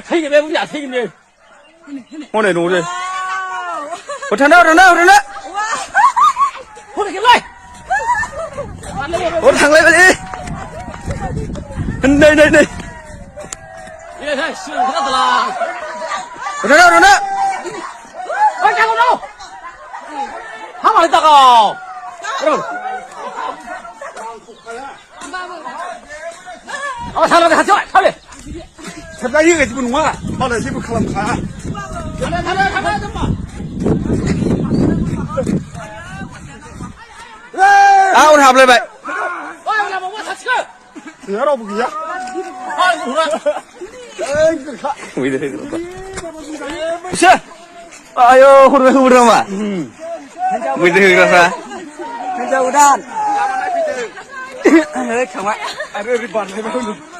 थैगोन बे बुरिया थैगोन बे हनै दङ जे थांना हनै हरैलाय थांलायबाय नै ए हे सिगां खोनादोंला थांना ओइ जागौ दं हामालै दागाव थांलाय खाथियाव थांलाय सेबनाय होगासिबो नङा मालाय जेबो खालामखाया थांलाय आं हाबलायबाय ओइ लामायाव सासेखौ गैया रावबो गैया आयौ हरबाय होबोदों नामा मैदेर होग्राफ्रा हिनजाव गोदान थांबाय आरो ओरै बारलायबाय